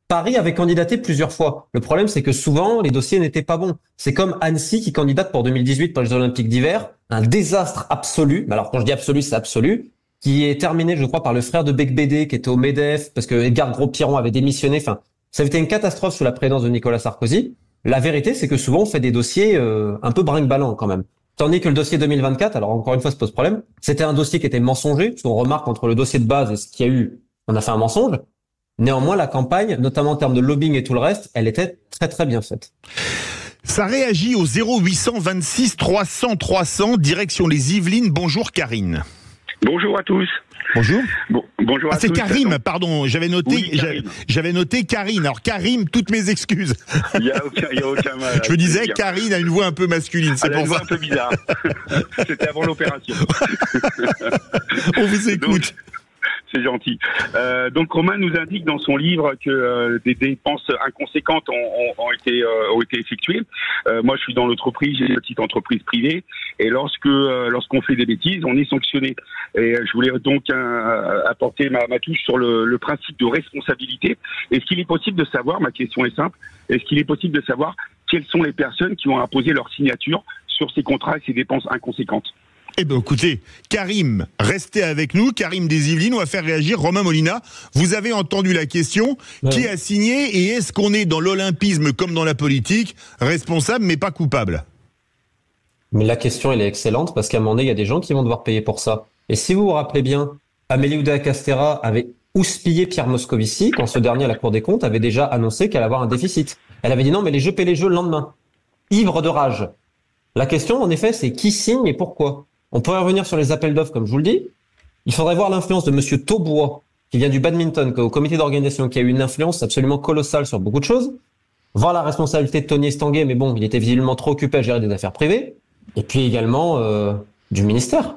Paris avait candidaté plusieurs fois. Le problème, c'est que souvent, les dossiers n'étaient pas bons. C'est comme Annecy qui candidate pour 2018 pour les Jeux Olympiques d'hiver. Un désastre absolu. Mais alors, quand je dis absolu, c'est absolu. Qui est terminé, je crois, par le frère de Becbédé, qui était au MEDEF, parce que Edgar Gros-Piron avait démissionné. Enfin, ça avait été une catastrophe sous la présidence de Nicolas Sarkozy. La vérité, c'est que souvent, on fait des dossiers un peu brinque-ballant quand même. Tandis que le dossier 2024, alors encore une fois, ça pose problème, c'était un dossier qui était mensonger, parce qu'on remarque entre le dossier de base et ce qu'il y a eu, on a fait un mensonge. Néanmoins, la campagne, notamment en termes de lobbying et tout le reste, elle était très très bien faite. Ça réagit au 0826 300 300, direction les Yvelines. Bonjour Karine. Bonjour à tous. Bonjour. Bonjour à tous. C'est Karim, pardon. J'avais noté, oui, j'avais noté Karine. Alors Karim, toutes mes excuses. Il y a aucun mal. Je me disais, Karine a une voix un peu masculine. C'est pour une ça. voix un peu bizarre. C'était avant l'opération. On vous écoute. C'est gentil. Donc Romain nous indique dans son livre que des dépenses inconséquentes ont été effectuées. Moi, je suis dans l'entreprise, j'ai une petite entreprise privée, et lorsqu'on fait des bêtises, on est sanctionné. Et je voulais donc apporter ma touche sur le principe de responsabilité. Est-ce qu'il est possible de savoir, ma question est simple, est-ce qu'il est possible de savoir quelles sont les personnes qui ont imposé leur signature sur ces contrats et ces dépenses inconséquentes? Eh bien, écoutez, Karim, restez avec nous. Karim des Yvelines, on va faire réagir Romain Molina. Vous avez entendu la question. Ouais. Qui a signé et est-ce qu'on est dans l'olympisme comme dans la politique, responsable mais pas coupable? Mais la question, elle est excellente parce qu'à un moment donné, il y a des gens qui vont devoir payer pour ça. Et si vous vous rappelez bien, Amélie Oudéa-Castéra avait houspillé Pierre Moscovici quand ce dernier à la Cour des comptes avait déjà annoncé qu'elle allait avoir un déficit. Elle avait dit non, mais les jeux paient les jeux le lendemain. Ivre de rage. La question, en effet, c'est qui signe et pourquoi? On pourrait revenir sur les appels d'offres, comme je vous le dis. Il faudrait voir l'influence de Monsieur Taubois, qui vient du badminton, au comité d'organisation, qui a eu une influence absolument colossale sur beaucoup de choses. Voir la responsabilité de Tony Estanguet, mais bon, il était visiblement trop occupé à gérer des affaires privées. Et puis également du ministère.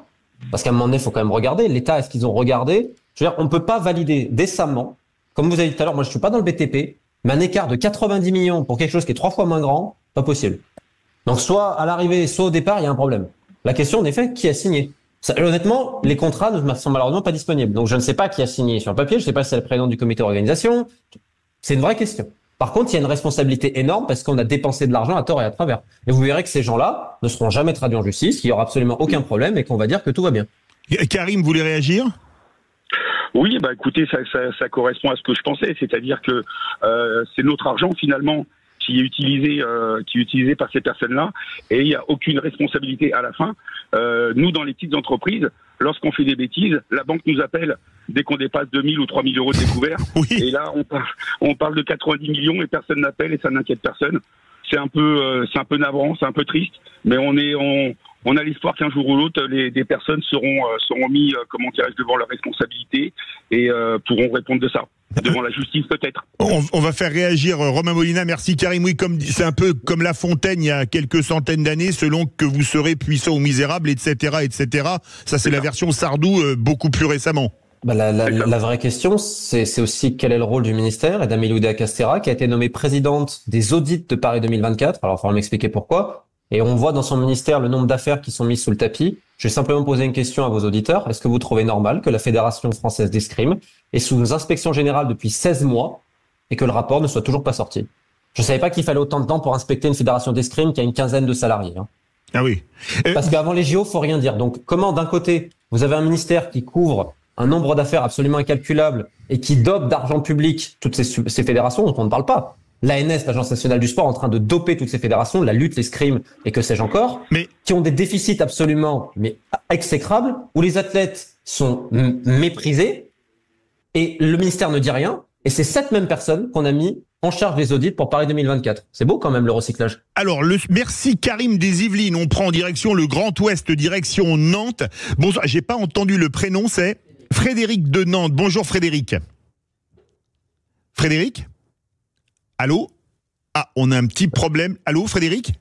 Parce qu'à un moment donné, il faut quand même regarder. L'État, est-ce qu'ils ont regardé? Je veux dire, on ne peut pas valider décemment, comme vous avez dit tout à l'heure, moi je ne suis pas dans le BTP, mais un écart de 90 millions pour quelque chose qui est 3 fois moins grand, pas possible. Donc soit à l'arrivée, soit au départ, il y a un problème. La question, en effet, qui a signé? Ça, honnêtement, les contrats ne sont malheureusement pas disponibles. Donc, je ne sais pas qui a signé sur le papier. Je ne sais pas si c'est le président du comité d'organisation. C'est une vraie question. Par contre, il y a une responsabilité énorme parce qu'on a dépensé de l'argent à tort et à travers. Et vous verrez que ces gens-là ne seront jamais traduits en justice, qu'il n'y aura absolument aucun problème et qu'on va dire que tout va bien. Karim, vous voulez réagir? Oui, bah écoutez, ça correspond à ce que je pensais. C'est-à-dire que c'est notre argent, finalement, qui est utilisé par ces personnes-là, et il n'y a aucune responsabilité à la fin. Nous, dans les petites entreprises, lorsqu'on fait des bêtises, la banque nous appelle dès qu'on dépasse 2000 ou 3000 euros de découvert, oui. Et là, on parle de 90 millions et personne n'appelle et ça n'inquiète personne. C'est un peu navrant, c'est un peu triste, mais on a l'espoir qu'un jour ou l'autre, des personnes seront mis, comment dirais-je, devant leurs responsabilités et pourront répondre de ça. Devant la justice, peut-être. On va faire réagir Romain Molina. Merci Karim. Oui, c'est un peu comme La Fontaine il y a quelques centaines d'années, selon que vous serez puissant ou misérable, etc., etc. Ça, c'est la version Sardou beaucoup plus récemment. Bah, la vraie question, c'est aussi quel est le rôle du ministère et d'Amélie Oudéa-Castéra, qui a été nommée présidente des audits de Paris 2024. Alors, il faudra m'expliquer pourquoi. Et on voit dans son ministère le nombre d'affaires qui sont mises sous le tapis. Je vais simplement poser une question à vos auditeurs. Est-ce que vous trouvez normal que la Fédération française d'escrime est sous inspection générale depuis 16 mois et que le rapport ne soit toujours pas sorti? Je ne savais pas qu'il fallait autant de temps pour inspecter une fédération d'escrime qui a une quinzaine de salariés. Hein. Ah oui. Parce qu'avant les JO, faut rien dire. Donc, comment, d'un côté, vous avez un ministère qui couvre un nombre d'affaires absolument incalculable et qui dopent d'argent public toutes ces fédérations dont on ne parle pas. L'ANS, l'Agence nationale du sport, en train de doper toutes ces fédérations, la lutte, l'escrime et que sais-je encore, qui ont des déficits absolument exécrables, où les athlètes sont méprisés et le ministère ne dit rien. Et c'est cette même personne qu'on a mis en charge des audits pour Paris 2024. C'est beau quand même le recyclage. Alors, merci Karim des Yvelines. On prend en direction le Grand Ouest, direction Nantes. Bonsoir, j'ai pas entendu le prénom, c'est Frédéric de Nantes. Bonjour Frédéric. Frédéric ? Allô ? Ah, on a un petit problème. Allô, Frédéric ?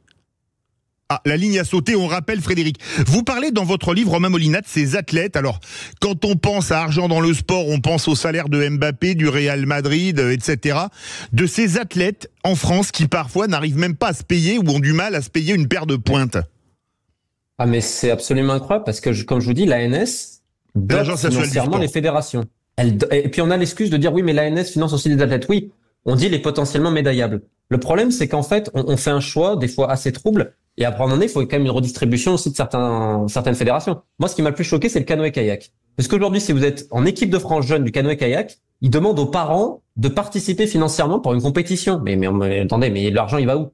Ah, la ligne a sauté, on rappelle Frédéric. Vous parlez dans votre livre, Romain Molina, de ces athlètes. Alors, quand on pense à argent dans le sport, on pense au salaire de Mbappé, du Real Madrid, etc. De ces athlètes en France qui parfois n'arrivent même pas à se payer ou ont du mal à se payer une paire de pointes. Ah, mais c'est absolument incroyable parce que, comme je vous dis, l'ANS dote financièrement les fédérations. Et puis on a l'excuse de dire oui, mais l'ANS finance aussi des athlètes. Oui, on dit les potentiellement médaillables. Le problème, c'est qu'en fait, on fait un choix des fois assez trouble. Et après, à un moment donné, il faut quand même une redistribution aussi de certaines fédérations. Moi, ce qui m'a le plus choqué, c'est le canoë-kayak. Parce qu'aujourd'hui, si vous êtes en équipe de France jeune du canoë-kayak, ils demandent aux parents de participer financièrement pour une compétition. Mais attendez, mais l'argent, il va où?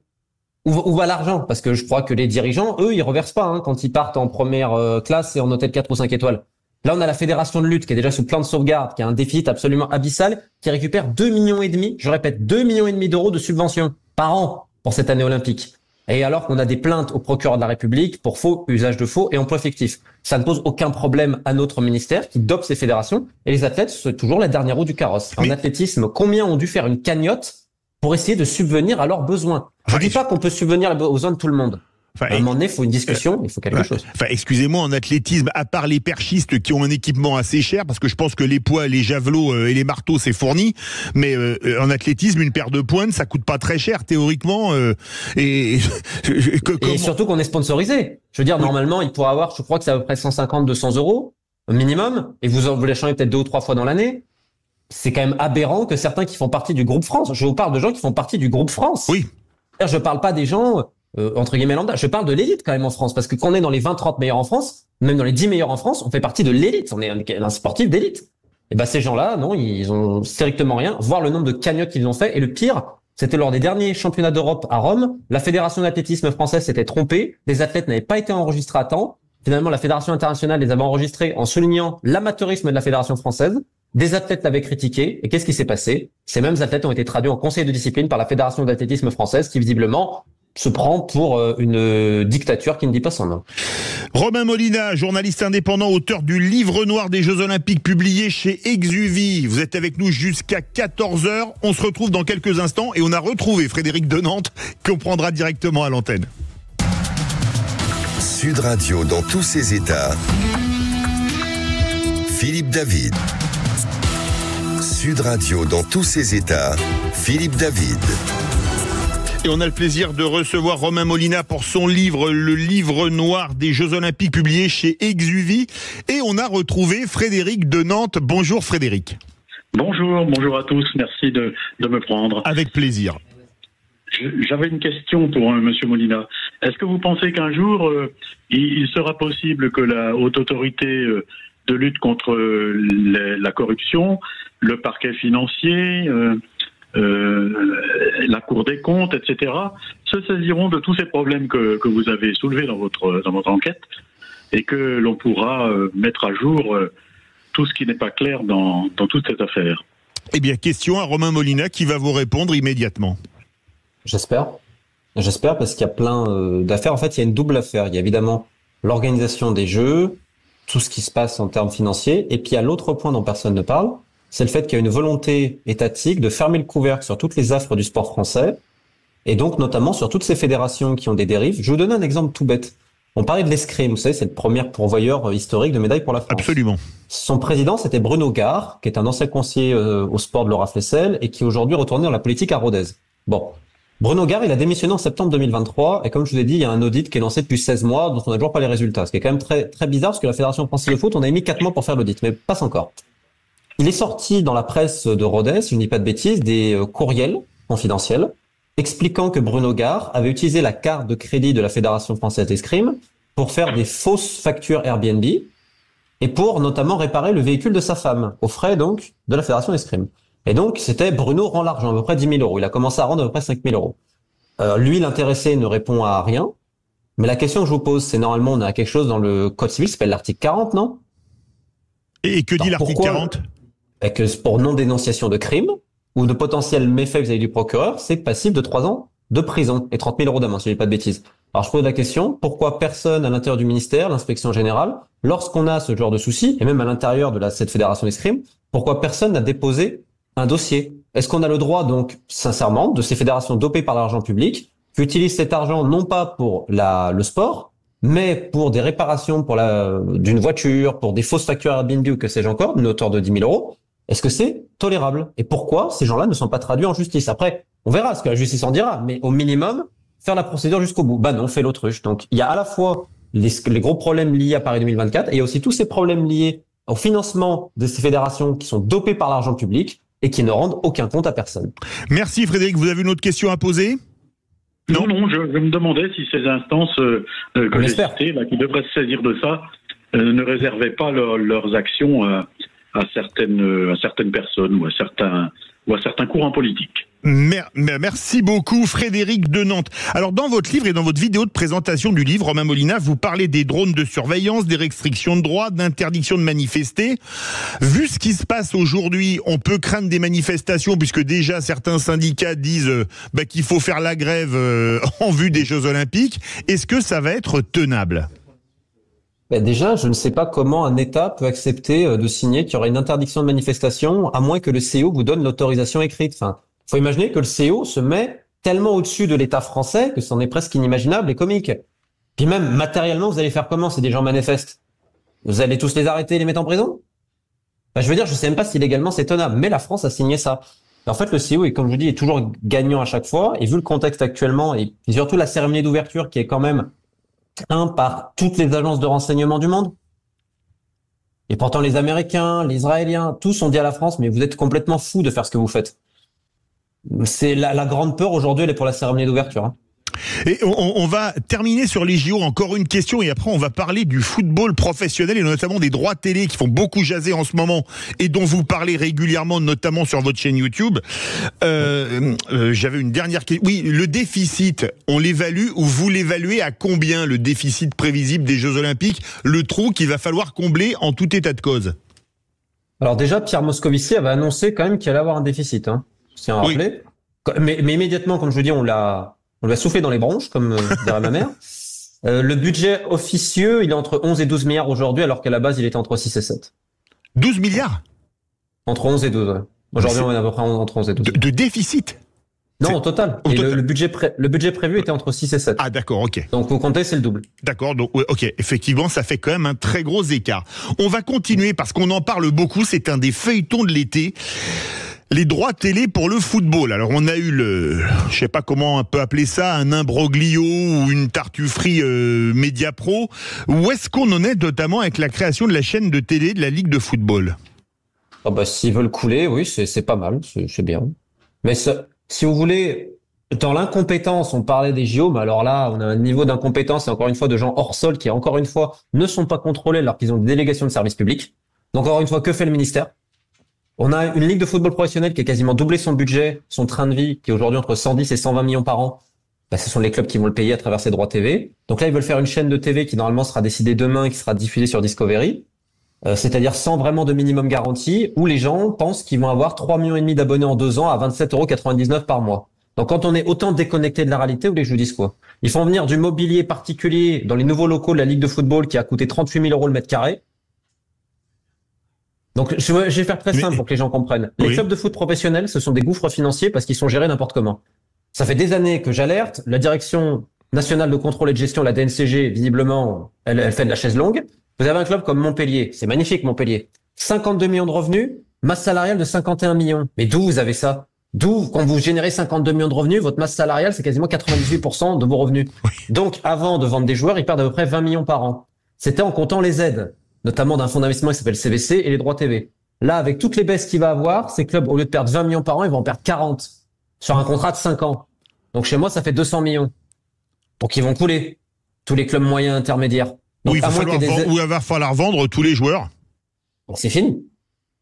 Où va l'argent? Parce que je crois que les dirigeants, eux, ils reversent pas quand ils partent en première classe et en hôtel 4 ou 5 étoiles. Là, on a la fédération de lutte qui est déjà sous plan de sauvegarde, qui a un déficit absolument abyssal, qui récupère 2,5 millions, je répète, 2,5 millions d'euros de subventions par an pour cette année olympique. Et alors qu'on a des plaintes au procureur de la République pour faux, usage de faux et emploi fictif. Ça ne pose aucun problème à notre ministère qui dope ces fédérations. Et les athlètes, c'est toujours la dernière roue du carrosse. En athlétisme, combien ont dû faire une cagnotte pour essayer de subvenir à leurs besoins? Je ne dis pas qu'on peut subvenir aux besoins de tout le monde. À un moment donné, il faut une discussion, il faut quelque chose. Excusez-moi, en athlétisme, à part les perchistes qui ont un équipement assez cher, parce que je pense que les poids, les javelots et les marteaux, c'est fourni, mais en athlétisme, une paire de pointes, ça coûte pas très cher, théoriquement. Et surtout qu'on est sponsorisé. Je veux dire, normalement, il pourrait avoir, je crois que c'est à peu près 150-200 euros minimum, et vous les changez peut-être 2 ou 3 fois dans l'année. C'est quand même aberrant que certains qui font partie du groupe France, je vous parle de gens qui font partie du groupe France. Oui. Je parle pas des gens... entre guillemets lambda. Je parle de l'élite quand même en France, parce que quand on est dans les 20-30 meilleurs en France, même dans les 10 meilleurs en France, on fait partie de l'élite. On est un sportif d'élite. Et ben ces gens-là, non, ils ont strictement rien. Voir le nombre de cagnottes qu'ils ont fait. Et le pire, c'était lors des derniers championnats d'Europe à Rome. La fédération d'athlétisme française s'était trompée. Les athlètes n'avaient pas été enregistrés à temps. Finalement, la fédération internationale les avait enregistrés en soulignant l'amateurisme de la fédération française. Des athlètes l'avaient critiqué. Et qu'est-ce qui s'est passé? Ces mêmes athlètes ont été traduits en conseil de discipline par la fédération d'athlétisme française, qui visiblement se prend pour une dictature qui ne dit pas son nom. Romain Molina, journaliste indépendant, auteur du livre noir des Jeux Olympiques publié chez Exuvie. Vous êtes avec nous jusqu'à 14h. On se retrouve dans quelques instants et on a retrouvé Frédéric de Nantes qu'on prendra directement à l'antenne. Sud Radio dans tous ses états. Philippe David. Sud Radio dans tous ses états. Philippe David. Et on a le plaisir de recevoir Romain Molina pour son livre, le livre noir des Jeux Olympiques publié chez Exuvie. Et on a retrouvé Frédéric de Nantes. Bonjour Frédéric. Bonjour à tous. Merci de me prendre. Avec plaisir. J'avais une question pour monsieur Molina. Est-ce que vous pensez qu'un jour, il sera possible que la haute autorité de lutte contre la corruption, le parquet financier... la Cour des comptes, etc., se saisiront de tous ces problèmes que vous avez soulevés dans votre enquête et que l'on pourra mettre à jour tout ce qui n'est pas clair dans toute cette affaire. Eh bien, question à Romain Molina qui va vous répondre immédiatement. J'espère parce qu'il y a plein d'affaires. En fait, il y a une double affaire. Il y a évidemment l'organisation des Jeux, tout ce qui se passe en termes financiers, et puis il y a l'autre point dont personne ne parle, c'est le fait qu'il y a une volonté étatique de fermer le couvercle sur toutes les affres du sport français, et donc notamment sur toutes ces fédérations qui ont des dérives. Je vais vous donner un exemple tout bête. On parlait de l'escrime, vous savez, c'est le premier pourvoyeur historique de médailles pour la France. Absolument. Son président, c'était Bruno Gare, qui est un ancien conseiller au sport de Laura Flessel, et qui est aujourd'hui retourné dans la politique à Rodez. Bon. Bruno Gare, il a démissionné en septembre 2023, et comme je vous ai dit, il y a un audit qui est lancé depuis 16 mois, dont on n'a toujours pas les résultats. Ce qui est quand même très, très bizarre, parce que la Fédération française de foot, on a mis 4 mois pour faire l'audit, mais passe encore. Il est sorti dans la presse de Rodez, si je ne dis pas de bêtises, des courriels confidentiels expliquant que Bruno Gare avait utilisé la carte de crédit de la Fédération française d'escrime pour faire des fausses factures Airbnb et pour notamment réparer le véhicule de sa femme, aux frais donc de la Fédération d'escrime. Et donc, c'était Bruno rend l'argent, à peu près 10 000 euros. Il a commencé à rendre à peu près 5 000 euros. Lui, l'intéressé, ne répond à rien. Mais la question que je vous pose, c'est normalement, on a quelque chose dans le Code civil qui s'appelle l'article 40, non? Et que dit l'article 40? Que pour non-dénonciation de crime ou de potentiel méfait vis-à-vis du procureur, c'est passible de 3 ans de prison et 30 000 euros d'amende, si je dis pas de bêtises. Alors, je pose la question, pourquoi personne à l'intérieur du ministère, l'inspection générale, lorsqu'on a ce genre de soucis, et même à l'intérieur de cette fédération d'escrime, pourquoi personne n'a déposé un dossier? Est-ce qu'on a le droit, donc, sincèrement, de ces fédérations dopées par l'argent public, qui utilisent cet argent non pas pour le sport, mais pour des réparations d'une voiture, pour des fausses factures Airbnb ou que sais-je encore, d'une hauteur de 10 000 euros? Est-ce que c'est tolérable? Et pourquoi ces gens-là ne sont pas traduits en justice? Après, on verra ce que la justice en dira, mais au minimum, faire la procédure jusqu'au bout. Bah non, on fait l'autruche. Donc, il y a à la fois les gros problèmes liés à Paris 2024 et il y a aussi tous ces problèmes liés au financement de ces fédérations qui sont dopées par l'argent public et qui ne rendent aucun compte à personne. Merci Frédéric. Vous avez une autre question à poser? Non, je me demandais si ces instances que j'ai citées, qui devraient se saisir de ça, ne réservaient pas leurs actions à certaines personnes ou à certains courants politiques. Merci beaucoup Frédéric de Nantes. Alors dans votre livre et dans votre vidéo de présentation du livre, Romain Molina, vous parlez des drones de surveillance, des restrictions de droits, d'interdiction de manifester. Vu ce qui se passe aujourd'hui, on peut craindre des manifestations puisque déjà certains syndicats disent qu'il faut faire la grève en vue des Jeux Olympiques. Est-ce que ça va être tenable ? Déjà, je ne sais pas comment un État peut accepter de signer qu'il y aura une interdiction de manifestation à moins que le CO vous donne l'autorisation écrite. Enfin, faut imaginer que le CO se met tellement au-dessus de l'État français que c'en est presque inimaginable et comique. Puis même, matériellement, vous allez faire comment si des gens manifestent? Vous allez tous les arrêter et les mettre en prison? Je veux dire, je sais même pas si légalement c'est tenable, mais la France a signé ça. Et en fait, le CO, comme je vous dis, est toujours gagnant à chaque fois, et vu le contexte actuellement, et surtout la cérémonie d'ouverture qui est quand même par toutes les agences de renseignement du monde. Et pourtant, les Américains, les Israéliens, tous ont dit à la France, mais vous êtes complètement fous de faire ce que vous faites. C'est la grande peur aujourd'hui, elle est pour la cérémonie d'ouverture. Et on va terminer sur les JO, encore une question, et après on va parler du football professionnel et notamment des droits télé qui font beaucoup jaser en ce moment et dont vous parlez régulièrement, notamment sur votre chaîne YouTube. J'avais une dernière question. Oui, le déficit, on l'évalue ou vous l'évaluez à combien, le déficit prévisible des Jeux Olympiques, le trou qu'il va falloir combler en tout état de cause? Alors déjà, Pierre Moscovici avait annoncé quand même qu'il allait avoir un déficit. Je tiens à rappeler. Mais immédiatement, comme je vous dis, on lui a soufflé dans les bronches, comme dirait ma mère. Le budget officieux, il est entre 11 et 12 milliards aujourd'hui, alors qu'à la base, il était entre 6 et 7. 12 milliards? Entre 11 et 12, ouais. Aujourd'hui, on est à peu près entre 11 et 12. De déficit? Non, au total. Et le budget prévu était entre 6 et 7. Ah, d'accord, ok. Donc, vous comptez, c'est le double. D'accord, donc, ok. Effectivement, ça fait quand même un très gros écart. On va continuer parce qu'on en parle beaucoup. C'est un des feuilletons de l'été. Les droits télé pour le football. Alors on a eu je sais pas comment on peut appeler ça, un imbroglio ou une tartufferie Mediapro. Où est-ce qu'on en est notamment avec la création de la chaîne de télé de la Ligue de football? S'ils veulent couler, oui, c'est pas mal, c'est bien. Mais si vous voulez, dans l'incompétence, on parlait des JO, mais alors là, on a un niveau d'incompétence et encore une fois de gens hors sol qui, encore une fois, ne sont pas contrôlés alors qu'ils ont des délégations de service public. Donc encore une fois, que fait le ministère? On a une ligue de football professionnel qui a quasiment doublé son budget, son train de vie, qui est aujourd'hui entre 110 et 120 millions par an. Ce sont les clubs qui vont le payer à travers ces droits TV. Donc là, ils veulent faire une chaîne de TV qui normalement sera décidée demain et qui sera diffusée sur Discovery. C'est-à-dire sans vraiment de minimum garantie, où les gens pensent qu'ils vont avoir 3,5 millions d'abonnés en 2 ans à 27,99 € par mois. Donc quand on est autant déconnecté de la réalité, vous voulez que je vous dise quoi? Ils font venir du mobilier particulier dans les nouveaux locaux de la Ligue de football qui a coûté 38 000 € le mètre carré. Donc, je vais faire très simple pour que les gens comprennent. Les clubs de foot professionnels, ce sont des gouffres financiers parce qu'ils sont gérés n'importe comment. Ça fait des années que j'alerte. La Direction nationale de contrôle et de gestion, la DNCG, visiblement, elle fait de la chaise longue. Vous avez un club comme Montpellier. C'est magnifique, Montpellier. 52 millions de revenus, masse salariale de 51 millions. Mais d'où vous avez ça? D'où, quand vous générez 52 millions de revenus, votre masse salariale, c'est quasiment 98% de vos revenus. Donc, avant de vendre des joueurs, ils perdent à peu près 20 millions par an. C'était en comptant les aides, notamment d'un fonds d'investissement qui s'appelle CVC et les droits TV. Là, avec toutes les baisses qu'il va avoir, ces clubs, au lieu de perdre 20 millions par an, ils vont en perdre 40 sur un contrat de 5 ans. Donc chez moi, ça fait 200 millions. Donc ils vont couler, tous les clubs moyens intermédiaires. Donc, Oui, il va falloir vendre tous les joueurs. C'est fini.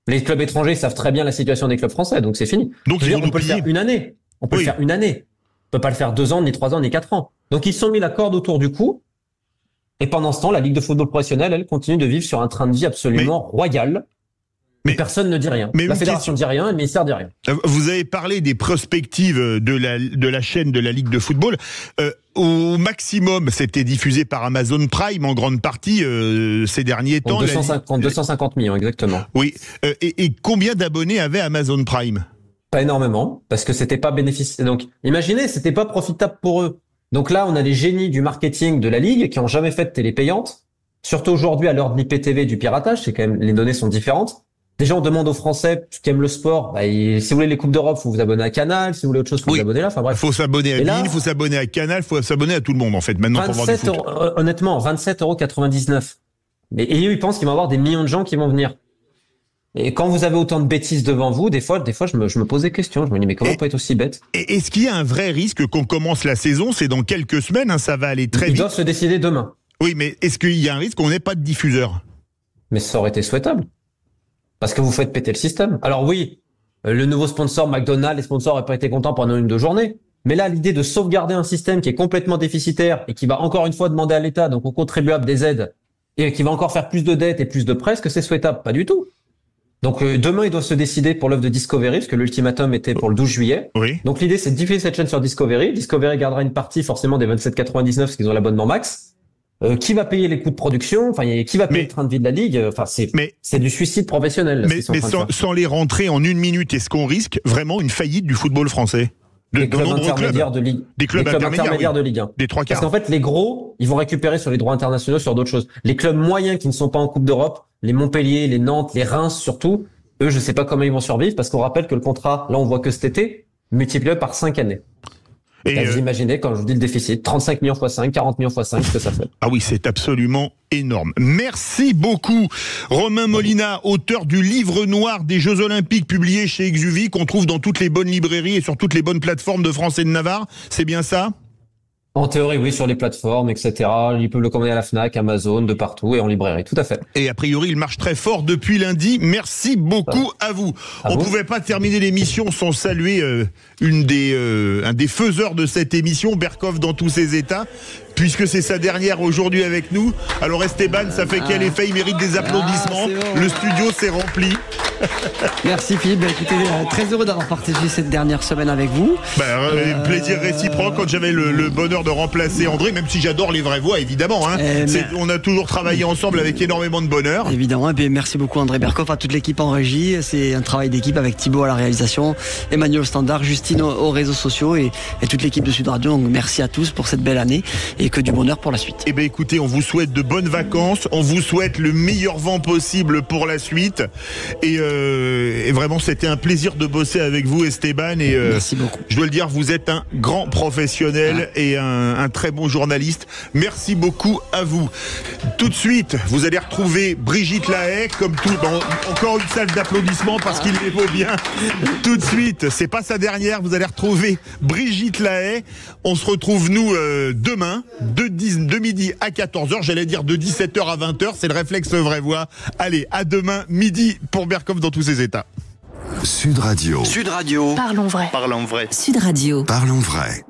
Les clubs étrangers savent très bien la situation des clubs français, donc c'est fini. Donc on peut le faire une année. On peut le faire une année. On peut pas le faire 2 ans, ni 3 ans, ni 4 ans. Donc ils se sont mis la corde autour du cou. Et pendant ce temps, la Ligue de football professionnel, elle continue de vivre sur un train de vie absolument royal. Mais personne ne dit rien. La fédération ne dit rien, et le ministère ne dit rien. Vous avez parlé des perspectives de la chaîne de la Ligue de football. Au maximum, c'était diffusé par Amazon Prime en grande partie ces derniers temps. 250 millions, exactement. Oui. Et combien d'abonnés avait Amazon Prime? Pas énormément, parce que c'était pas bénéfice. Donc, imaginez, c'était pas profitable pour eux. Donc là, on a les génies du marketing de la Ligue qui ont jamais fait de télé payante. Surtout aujourd'hui, à l'heure de l'IPTV du piratage, c'est quand même, les données sont différentes. Déjà, on demande aux Français qui aiment le sport, si vous voulez les Coupes d'Europe, faut vous abonner à Canal, si vous voulez autre chose, faut vous abonner là. Enfin bref. Faut s'abonner à BeIN, faut s'abonner à Canal, faut s'abonner à tout le monde en fait. Maintenant, pour voir du foot. Honnêtement, 27,99 €. Mais ils pensent qu'il va y avoir des millions de gens qui vont venir. Et quand vous avez autant de bêtises devant vous, des fois, je me pose des questions. Je me dis, mais comment on peut être aussi bête? Et est-ce qu'il y a un vrai risque qu'on commence la saison? C'est dans quelques semaines, ça va aller très vite. Ils doivent se décider demain. Oui, mais est-ce qu'il y a un risque qu'on n'ait pas de diffuseur? Mais ça aurait été souhaitable. Parce que vous faites péter le système. Alors oui, le nouveau sponsor McDonald's, les sponsors n'auraient pas été contents pendant 1-2 journées. Mais là, l'idée de sauvegarder un système qui est complètement déficitaire et qui va encore une fois demander à l'État, donc aux contribuables, des aides, et qui va encore faire plus de dettes et plus de prêts, est-ce que c'est souhaitable? Pas du tout. Donc demain, ils doivent se décider pour l'offre de Discovery, parce que l'ultimatum était pour le 12 juillet. Oui. Donc l'idée, c'est de diffuser cette chaîne sur Discovery. Discovery gardera une partie forcément des 27,99 parce qu'ils ont l'abonnement max. Qui va payer les coûts de production? Enfin, qui va payer le train de vie de la Ligue? Enfin, c'est du suicide professionnel. Là, mais sans les rentrer en 1 minute, est-ce qu'on risque vraiment une faillite du football français? Des clubs intermédiaires de Ligue. Des clubs intermédiaires de Ligue 1. Des 3/4. Parce qu'en fait, les gros, ils vont récupérer sur les droits internationaux sur d'autres choses. Les clubs moyens qui ne sont pas en Coupe d'Europe, les Montpellier, les Nantes, les Reims surtout, eux, je sais pas comment ils vont survivre parce qu'on rappelle que le contrat, là, on voit que cet été, multiplié par 5 années. Et vous imaginez, quand je vous dis le déficit, 35 millions x 5, 40 millions x 5, ce que ça fait. Ah oui, c'est absolument énorme. Merci beaucoup, Romain Molina, auteur du livre noir des Jeux Olympiques publié chez Exuvie, qu'on trouve dans toutes les bonnes librairies et sur toutes les bonnes plateformes de France et de Navarre. C'est bien ça? En théorie, oui, sur les plateformes, etc. Ils peuvent le commander à la Fnac, Amazon, de partout et en librairie, tout à fait. Et a priori, il marche très fort depuis lundi. Merci beaucoup à vous. On pouvait pas terminer l'émission sans saluer un des faiseurs de cette émission, Berkoff dans tous ses états, puisque c'est sa dernière aujourd'hui avec nous. Alors Esteban, ça fait quel effet? Il mérite des applaudissements. Bon. Le studio s'est rempli. Merci Philippe. Écoutez, très heureux d'avoir partagé cette dernière semaine avec vous. Plaisir réciproque quand j'avais le bonheur de remplacer André, même si j'adore les vraies voix évidemment. Hein. On a toujours travaillé ensemble avec énormément de bonheur. Évidemment, et bien, merci beaucoup André Berkoff, à toute l'équipe en régie. C'est un travail d'équipe avec Thibaut à la réalisation, Emmanuel au standard, Justine aux réseaux sociaux et toute l'équipe de Sud Radio. Donc merci à tous pour cette belle année et que du bonheur pour la suite. Eh bien écoutez, on vous souhaite de bonnes vacances, on vous souhaite le meilleur vent possible pour la suite et vraiment c'était un plaisir de bosser avec vous Esteban et merci beaucoup. Je dois le dire, vous êtes un grand professionnel et un très bon journaliste. Merci beaucoup à vous. Tout de suite, vous allez retrouver Brigitte Lahaie comme tout. Encore une salle d'applaudissements parce qu'il les vaut bien. Tout de suite, c'est pas sa dernière. Vous allez retrouver Brigitte Lahaie. On se retrouve nous demain de midi à 14h. J'allais dire de 17h à 20h. C'est le réflexe vraie voix. Allez, à demain midi pour Berkoff dans tous ses états. Sud Radio. Sud Radio. Parlons vrai. Parlons vrai. Sud Radio. Parlons vrai.